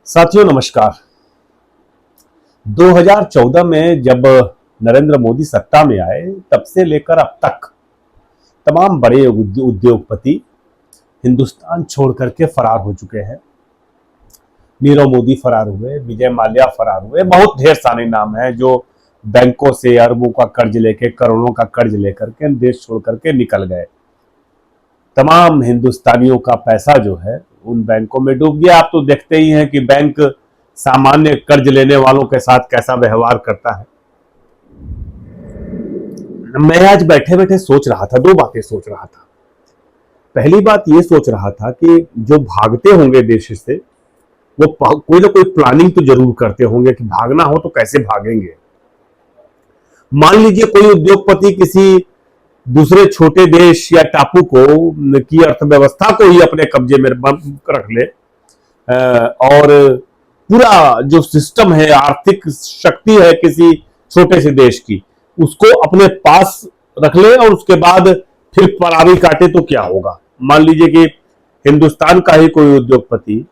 साथियों नमस्कार। 2014 में जब नरेंद्र मोदी सत्ता में आए तब से लेकर अब तक तमाम बड़े उद्योगपति हिंदुस्तान छोड़ करके फरार हो चुके हैं। नीरव मोदी फरार हुए, विजय माल्या फरार हुए, बहुत ढेर सारे नाम हैं जो बैंकों से अरबों का कर्ज लेके, करोड़ों का कर्ज लेकर के देश छोड़ करके निकल गए। तमाम हिंदुस्तानियों का पैसा जो है उन बैंकों में डूब गया। आप तो देखते ही हैं कि बैंक सामान्य कर्ज लेने वालों के साथ कैसा व्यवहार करता है। मैं आज बैठे बैठे सोच रहा था, दो बातें सोच रहा था। पहली बात ये सोच रहा था कि जो भागते होंगे देश से वो कोई ना कोई प्लानिंग तो जरूर करते होंगे कि भागना हो तो कैसे भागेंगे। मान लीजिए कोई उद्योगपति किसी दूसरे छोटे देश या टापू को की अर्थव्यवस्था को ही अपने कब्जे में रख ले और पूरा जो सिस्टम है, आर्थिक शक्ति है किसी छोटे से देश की, उसको अपने पास रख ले और उसके बाद फिर परारी काटे तो क्या होगा। मान लीजिए कि हिंदुस्तान का ही कोई उद्योगपति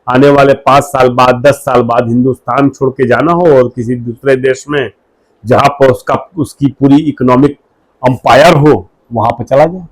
आने वाले 5 साल बाद, 10 साल बाद हिंदुस्तान छोड़ के जाना हो और किसी दूसरे देश में जहां पर उसकी पूरी इकोनॉमिक अंपायर हो वहां पर चला जाए।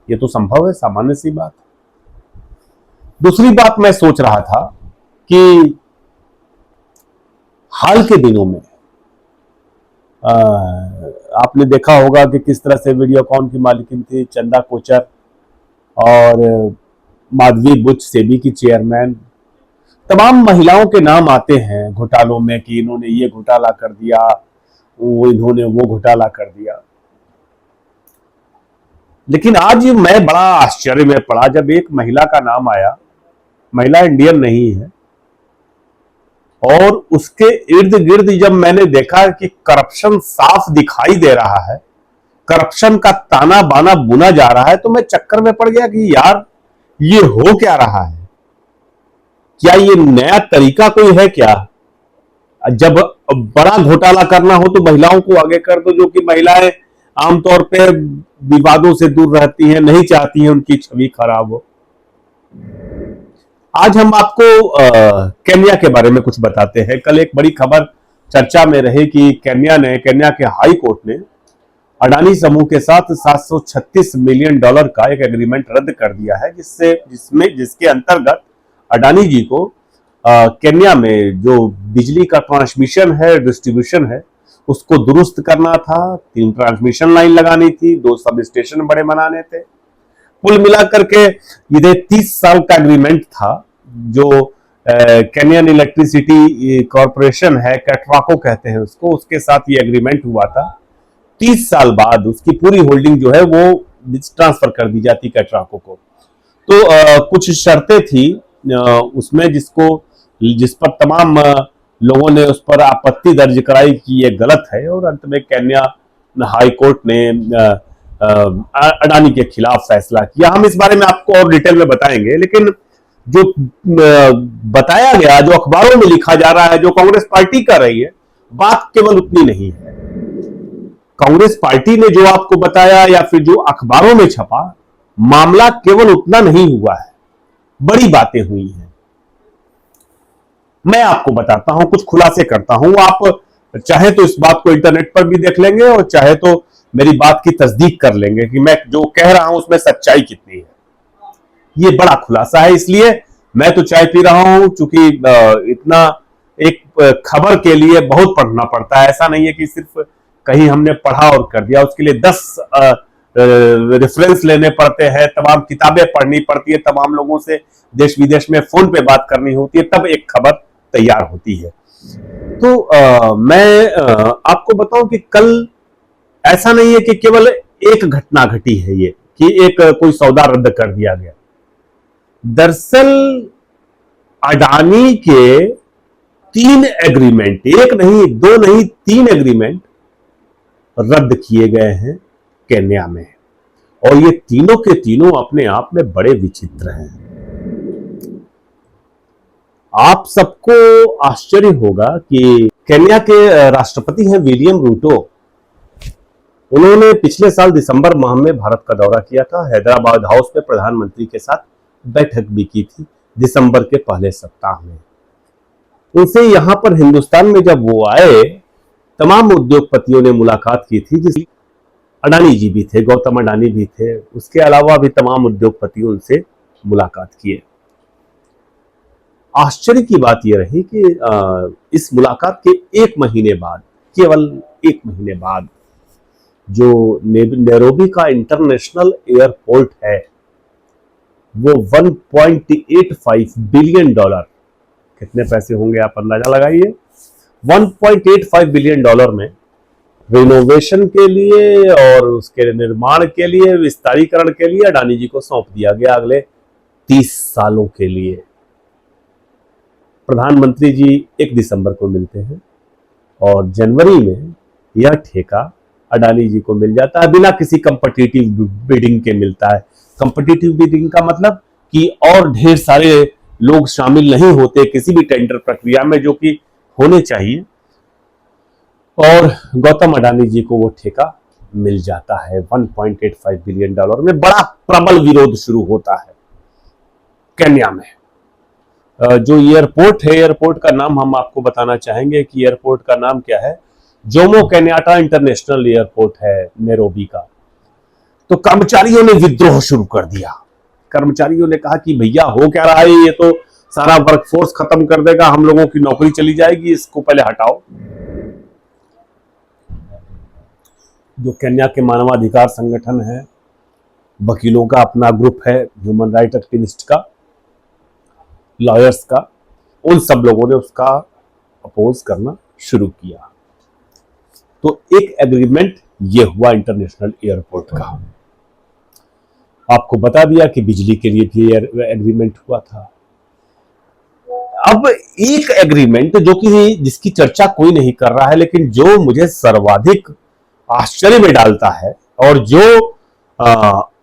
ये तो संभव है, सामान्य सी बात। दूसरी बात मैं सोच रहा था कि हाल के दिनों में आपने देखा होगा कि किस तरह से वीडियोकॉन की मालिकिन थी चंदा कोचर और माधवी बुच सेबी की चेयरमैन। तमाम महिलाओं के नाम आते हैं घोटालों में कि इन्होंने ये घोटाला कर दिया, इन्होंने वो घोटाला कर दिया। लेकिन आज मैं बड़ा आश्चर्य में पड़ा जब एक महिला का नाम आया। महिला इंडियन नहीं है और उसके इर्द गिर्द जब मैंने देखा कि करप्शन साफ दिखाई दे रहा है, करप्शन का ताना बाना बुना जा रहा है, तो मैं चक्कर में पड़ गया कि यार ये हो क्या रहा है। क्या ये नया तरीका कोई है क्या? जब बड़ा घोटाला करना हो तो महिलाओं को आगे कर दो, जो कि महिलाएं आमतौर पे विवादों से दूर रहती हैं, नहीं चाहती हैं उनकी छवि खराब हो। आज हम आपको केन्या के बारे में कुछ बताते हैं। कल एक बड़ी खबर चर्चा में रही कि केन्या के हाई कोर्ट ने अडानी समूह के साथ $736 मिलियन का एक एग्रीमेंट रद्द कर दिया है, जिसके अंतर्गत अडानी जी को केन्या में जो बिजली का ट्रांसमिशन है, डिस्ट्रीब्यूशन है, उसको दुरुस्त करना था। 3 ट्रांसमिशन लाइन लगानी थी, 2 सब स्टेशन बड़े बनाने थे। कुल मिलाकर के ये 30 साल का एग्रीमेंट था जो केन्यन इलेक्ट्रिसिटी कॉर्पोरेशन है, कैट्राको कहते हैं उसको, उसके साथ ये एग्रीमेंट हुआ था। 30 साल बाद उसकी पूरी होल्डिंग जो है वो ट्रांसफर कर दी जाती कैट्राको को। तो कुछ शर्तें थी उसमें जिस पर तमाम लोगों ने उस पर आपत्ति दर्ज कराई कि ये गलत है और अंत में केन्या हाई कोर्ट ने अडानी के खिलाफ फैसला किया। हम इस बारे में आपको और डिटेल में बताएंगे, लेकिन जो बताया गया, जो अखबारों में लिखा जा रहा है, जो कांग्रेस पार्टी कर रही है, बात केवल उतनी नहीं है। कांग्रेस पार्टी ने जो आपको बताया या फिर जो अखबारों में छपा, मामला केवल उतना नहीं हुआ है, बड़ी बातें हुई हैं। मैं आपको बताता हूं, कुछ खुलासे करता हूं। आप चाहे तो इस बात को इंटरनेट पर भी देख लेंगे और चाहे तो मेरी बात की तस्दीक कर लेंगे कि मैं जो कह रहा हूं उसमें सच्चाई कितनी है। ये बड़ा खुलासा है, इसलिए मैं तो चाय पी रहा हूं, चूंकि इतना एक खबर के लिए बहुत पढ़ना पड़ता है। ऐसा नहीं है कि सिर्फ कहीं हमने पढ़ा और कर दिया, उसके लिए 10 रेफरेंस लेने पड़ते हैं, तमाम किताबें पढ़नी पड़ती है, तमाम लोगों से देश विदेश में फोन पे बात करनी होती है, तब एक खबर तैयार होती है। तो मैं आपको बताऊं कि कल ऐसा नहीं है कि केवल एक घटना घटी है ये कि एक कोई सौदा रद्द कर दिया गया। दरअसल अडानी के 3 एग्रीमेंट, एक नहीं, 2 नहीं, 3 एग्रीमेंट रद्द किए गए हैं केन्या में, और ये तीनों के तीनों अपने आप में बड़े विचित्र हैं। आप सबको आश्चर्य होगा कि केन्या के राष्ट्रपति हैं विलियम रूटो। उन्होंने पिछले साल दिसंबर माह में भारत का दौरा किया था, हैदराबाद हाउस में प्रधानमंत्री के साथ बैठक भी की थी। दिसंबर के पहले सप्ताह में। उनसे यहां पर हिंदुस्तान में जब वो आए, तमाम उद्योगपतियों ने मुलाकात की थी, जिसमें अडानी जी भी थे, गौतम अडानी भी थे, उसके अलावा भी तमाम उद्योगपति उनसे मुलाकात किए। आश्चर्य की बात यह रही कि इस मुलाकात के एक महीने बाद, केवल एक महीने बाद, जो नैरोबी का इंटरनेशनल एयरपोर्ट है वो $1.85 बिलियन, कितने पैसे होंगे आप अंदाजा लगाइए, $1.85 बिलियन में रिनोवेशन के लिए और उसके निर्माण के लिए, विस्तारीकरण के लिए अडानी जी को सौंप दिया गया अगले 30 सालों के लिए। प्रधानमंत्री जी 1 दिसंबर को मिलते हैं और जनवरी में यह ठेका अडानी जी को मिल जाता है, बिना किसी कंपटीटिव बिडिंग के मिलता है। कंपटीटिव बिडिंग का मतलब कि और ढेर सारे लोग शामिल नहीं होते किसी भी टेंडर प्रक्रिया में, जो कि होने चाहिए, और गौतम अडानी जी को वो ठेका मिल जाता है $1.85 बिलियन में। बड़ा प्रबल विरोध शुरू होता है केन्या में। जो एयरपोर्ट है, एयरपोर्ट का नाम हम आपको बताना चाहेंगे कि एयरपोर्ट का नाम क्या है, जोमो केन्याटा इंटरनेशनल एयरपोर्ट है नैरोबी का। तो कर्मचारियों ने विद्रोह शुरू कर दिया। कर्मचारियों ने कहा कि भैया हो क्या रहा है, ये तो सारा वर्कफोर्स खत्म कर देगा, हम लोगों की नौकरी चली जाएगी, इसको पहले हटाओ। जो केन्या के मानवाधिकार संगठन है, वकीलों का अपना ग्रुप है, ह्यूमन राइट एक्टिविस्ट का, लॉयर्स का, उन सब लोगों ने उसका अपोज करना शुरू किया। तो एक एग्रीमेंट ये हुआ इंटरनेशनल एयरपोर्ट का। आपको बता दिया कि बिजली के लिए भी एग्रीमेंट हुआ था। अब एक एग्रीमेंट जो कि जिसकी चर्चा कोई नहीं कर रहा है, लेकिन जो मुझे सर्वाधिक आश्चर्य में डालता है, और जो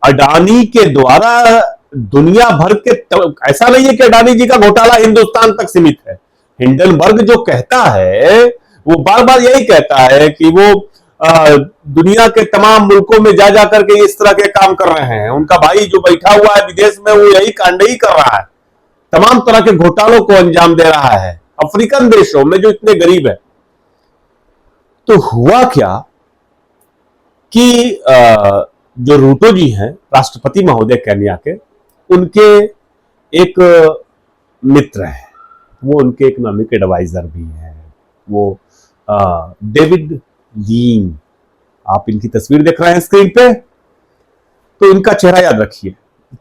अडानी के द्वारा दुनिया भर के, ऐसा नहीं है कि अडानी जी का घोटाला हिंदुस्तान तक सीमित है। हिंडनबर्ग जो कहता है वो बार बार यही कहता है कि वो दुनिया के तमाम मुल्कों में जा जा करके इस तरह के काम कर रहे हैं। उनका भाई जो बैठा हुआ है विदेश में, वो यही कांड ही कर रहा है, तमाम तरह के घोटालों को अंजाम दे रहा है अफ्रीकन देशों में जो इतने गरीब है। तो हुआ क्या कि जो रूटो जी हैं, राष्ट्रपति महोदय केन्या के, उनके एक मित्र हैं, वो उनके इकोनॉमिक एडवाइजर भी हैं, वो डेविड लीन। आप इनकी तस्वीर देख रहे हैं स्क्रीन पे, तो इनका चेहरा याद रखिए।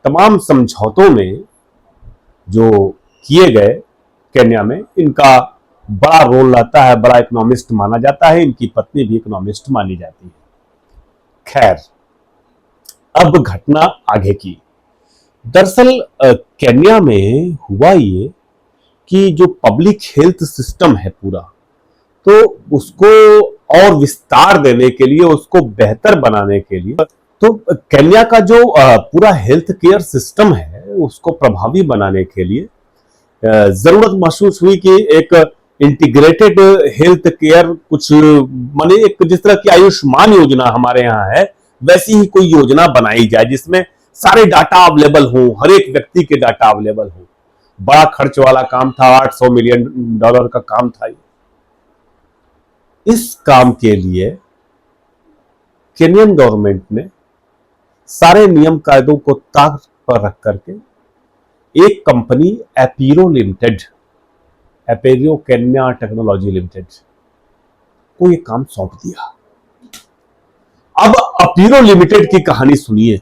तमाम समझौतों में जो किए गए केन्या में, इनका बड़ा रोल रहता है, बड़ा इकोनॉमिस्ट माना जाता है, इनकी पत्नी भी इकोनॉमिस्ट मानी जाती है। खैर, अब घटना आगे की। दरअसल केन्या में हुआ ये कि जो पब्लिक हेल्थ सिस्टम है पूरा, तो उसको और विस्तार देने के लिए, उसको बेहतर बनाने के लिए, तो केन्या का जो पूरा हेल्थ केयर सिस्टम है उसको प्रभावी बनाने के लिए जरूरत महसूस हुई कि एक इंटीग्रेटेड हेल्थ केयर, कुछ माने एक जिस तरह की आयुष्मान योजना हमारे यहाँ है, वैसी ही कोई योजना बनाई जाए जिसमें सारे डाटा अवेलेबल हो, हर एक व्यक्ति के डाटा अवेलेबल हो। बड़ा खर्च वाला काम था, $800 मिलियन का काम था। इस काम के लिए केनियन गवर्नमेंट ने सारे नियम कायदों को ताक पर रख करके एक कंपनी एपीरो limited, Aperio Kenya Technology Limited को ये काम सौंप दिया। अब एपीरो लिमिटेड की कहानी सुनिए।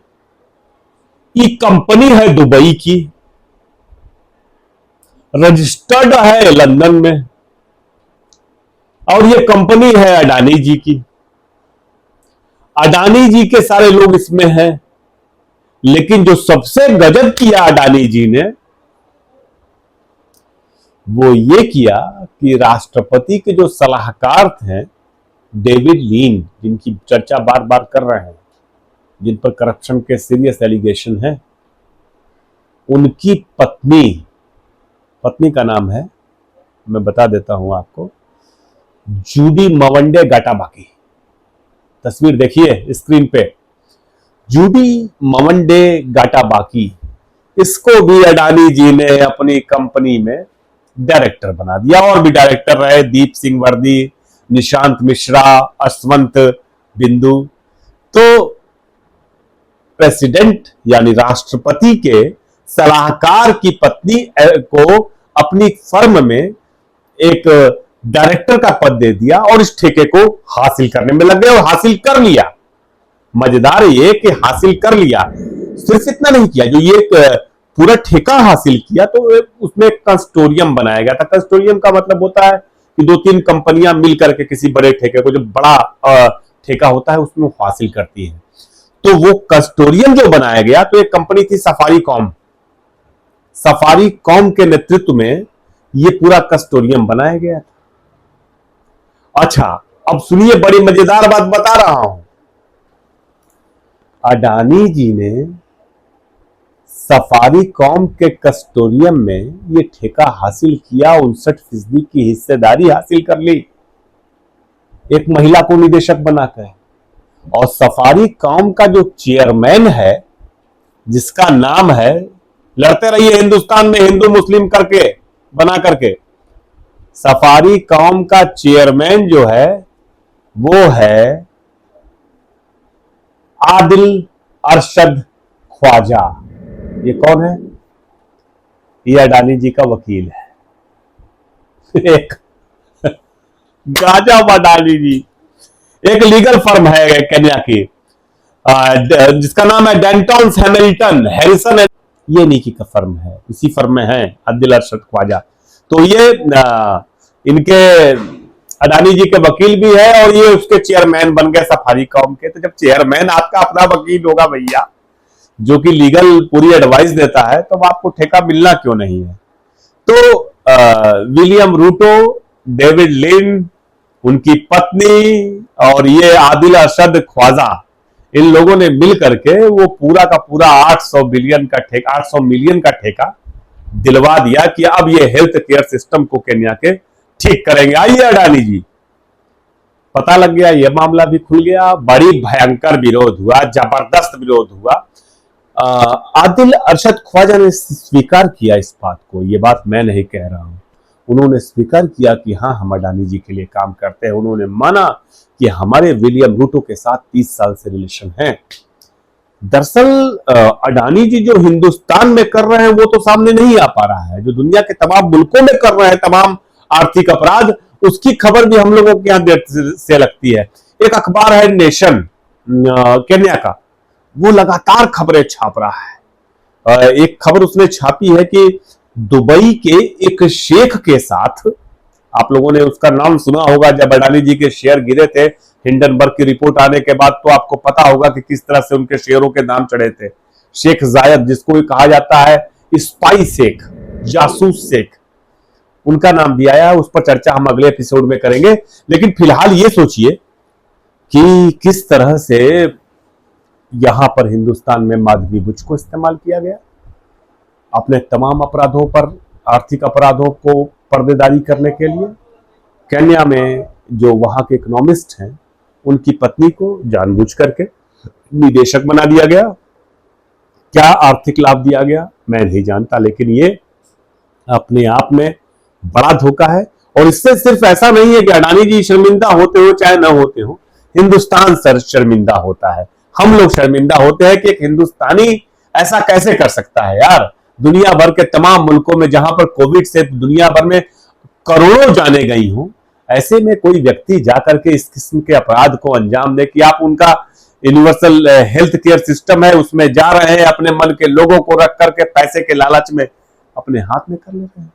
ये कंपनी है दुबई की, रजिस्टर्ड है लंदन में, और ये कंपनी है अडानी जी की। अडानी जी के सारे लोग इसमें हैं, लेकिन जो सबसे गजब किया अडानी जी ने, वो ये किया कि राष्ट्रपति के जो सलाहकार थे डेविड लीन, जिनकी चर्चा बार बार कर रहे हैं, जिन पर करप्शन के सीरियस एलिगेशन है, उनकी पत्नी का नाम है, मैं बता देता हूं आपको, जूडी मवंडे गाटाबाकी। तस्वीर देखिए स्क्रीन पे। जूडी मवंडे गाटाबाकी इसको भी अडानी जी ने अपनी कंपनी में डायरेक्टर बना दिया। और भी डायरेक्टर रहे, दीप सिंह वर्दी, निशांत मिश्रा, अश्वंत बिंदु। तो प्रेसिडेंट यानी राष्ट्रपति के सलाहकार की पत्नी को अपनी फर्म में एक डायरेक्टर का पद दे दिया और इस ठेके को हासिल करने में लग गए और हासिल कर लिया। मजेदार ये कि हासिल कर लिया, सिर्फ इतना नहीं किया, जो ये पूरा ठेका हासिल किया तो उसमें कंस्टोरियम बनाया गया था। कंस्टोरियम का मतलब होता है कि 2-3 कंपनियां मिलकर के किसी बड़े ठेके को, जो बड़ा ठेका होता है उसमें हासिल करती है। तो वो कंस्टोरियम जो बनाया गया, तो एक कंपनी थी सफारीकॉम। सफारीकॉम के नेतृत्व में ये पूरा कंस्टोरियम बनाया गया था। अच्छा, अब सुनिए, बड़ी मजेदार बात बता रहा हूं। अडानी जी ने सफारीकॉम के कंस्टोरियम में ये ठेका हासिल किया, 59% की हिस्सेदारी हासिल कर ली एक महिला को निदेशक बनाकर। और सफारीकॉम का जो चेयरमैन है, जिसका नाम है, लड़ते रहिए हिंदुस्तान में हिंदू मुस्लिम करके बना करके, सफारीकॉम का चेयरमैन जो है वो है आदिल अरशद ख्वाजा। ये कौन है? ये अडानी जी का वकील है। एक गाजा अडानी जी, एक लीगल फर्म है केन्या की, जिसका नाम है डेंटॉन्स हैमिल्टन हैरिसन, ये नीकी का फर्म है, इसी फर्म में है आदिल अरशद ख्वाजा। तो ये इनके अडानी जी के वकील भी है और ये उसके चेयरमैन बन गए सफारीकॉम के। तो जब चेयरमैन आपका अपना वकील होगा भैया, जो कि लीगल पूरी एडवाइस देता है, तो आपको ठेका मिलना क्यों नहीं है? तो विलियम रूटो, डेविड लिन, उनकी पत्नी और ये आदिल अरशद ख्वाजा, इन लोगों ने मिल करके वो पूरा का पूरा 800 मिलियन का ठेका दिलवा दिया कि अब ये हेल्थ केयर सिस्टम को केन्या के ठीक करेंगे। आइए अडानी जी, पता लग गया, ये मामला भी खुल गया। बड़ी भयंकर विरोध हुआ, जबरदस्त विरोध हुआ। आदिल अरशद ख्वाजा ने स्वीकार किया इस बात को, ये बात मैं नहीं कह रहा हूं, उन्होंने स्वीकार किया कि हाँ, हम अडानी जी के लिए काम करते हैं। उन्होंने माना कि हमारे विलियम रूटो के साथ 30 साल से रिलेशन है। दरअसल अडानी जी जो हिंदुस्तान में कर रहे हैं वो तो सामने नहीं आ पा रहा है, जो दुनिया के तमाम मुल्कों में कर रहे हैं तमाम आर्थिक अपराध, उसकी खबर भी हम लोगों के यहाँ देर से लगती है। एक अखबार है नेशन केन्या का, वो लगातार खबरें छाप रहा है। एक खबर उसने छापी है कि दुबई के एक शेख के साथ, आप लोगों ने उसका नाम सुना होगा, जब अडानी जी के शेयर गिरे थे हिंडनबर्ग की रिपोर्ट आने के बाद, तो आपको पता होगा कि किस तरह से उनके शेयरों के दाम चढ़े थे। शेख जायद, जिसको कहा जाता है स्पाई शेख, जासूस शेख, उनका नाम भी आया। उस पर चर्चा हम अगले एपिसोड में करेंगे। लेकिन फिलहाल ये सोचिए कि किस तरह से यहां पर हिंदुस्तान में माधवी बुच को इस्तेमाल किया गया अपने तमाम अपराधों पर, आर्थिक अपराधों को पर्देदारी करने के लिए। केन्या में जो वहां के इकोनॉमिस्ट हैं, उनकी पत्नी को जानबूझ करके निदेशक बना दिया गया। क्या आर्थिक लाभ दिया गया मैं नहीं जानता, लेकिन ये अपने आप में बड़ा धोखा है। और इससे सिर्फ ऐसा नहीं है कि अडानी जी शर्मिंदा होते हो चाहे ना होते हो, हिंदुस्तान सर शर्मिंदा होता है। हम लोग शर्मिंदा होते हैं कि एक हिंदुस्तानी ऐसा कैसे कर सकता है यार। दुनिया भर के तमाम मुल्कों में जहां पर कोविड से दुनिया भर में करोड़ों जाने गई हूं, ऐसे में कोई व्यक्ति जाकर के इस किस्म के अपराध को अंजाम दे कि आप उनका यूनिवर्सल हेल्थ केयर सिस्टम है उसमें जा रहे हैं, अपने मन के लोगों को रख करके पैसे के लालच में अपने हाथ में कर लेते हैं।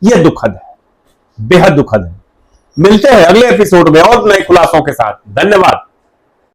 यह दुखद है, बेहद दुखद है। मिलते हैं अगले एपिसोड में और नए खुलासों के साथ। धन्यवाद।